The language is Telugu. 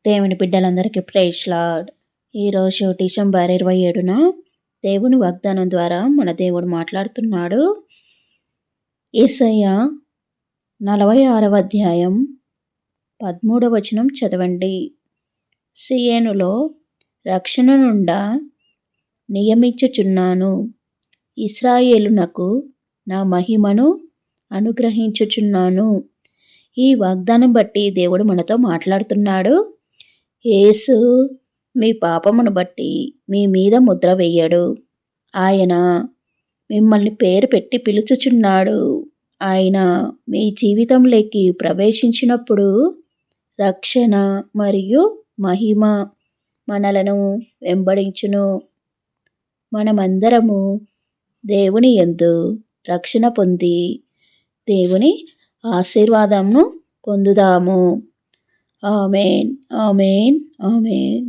దేవుని బిడ్డలందరికీ ప్రైజ్ లార్డ్. ఈరోజు డిసెంబర్ 27న దేవుని వాగ్దానం ద్వారా మన దేవుడు మాట్లాడుతున్నాడు. యేసయ్య 46వ అధ్యాయం 13వ వచనం చదవండి. సియోనులో రక్షణ నుండా నియమించుచున్నాను, ఇశ్రాయేలునకు నా మహిమను అనుగ్రహించుచున్నాను. ఈ వాగ్దానం బట్టి దేవుడు మనతో మాట్లాడుతున్నాడు. యేసు మీ పాపమును బట్టి మీ మీద ముద్ర వేయడు. ఆయన మిమ్మల్ని పేరు పెట్టి పిలుచుచున్నాడు. ఆయన మీ జీవితంలోకి ప్రవేశించినప్పుడు రక్షణ మరియు మహిమ మనలను వెంబడించును. మనమందరము దేవుని యందు రక్షణ పొంది దేవుని ఆశీర్వాదంను పొందుదాము. ఆమేన్, ఆమేన్, ఆమేన్.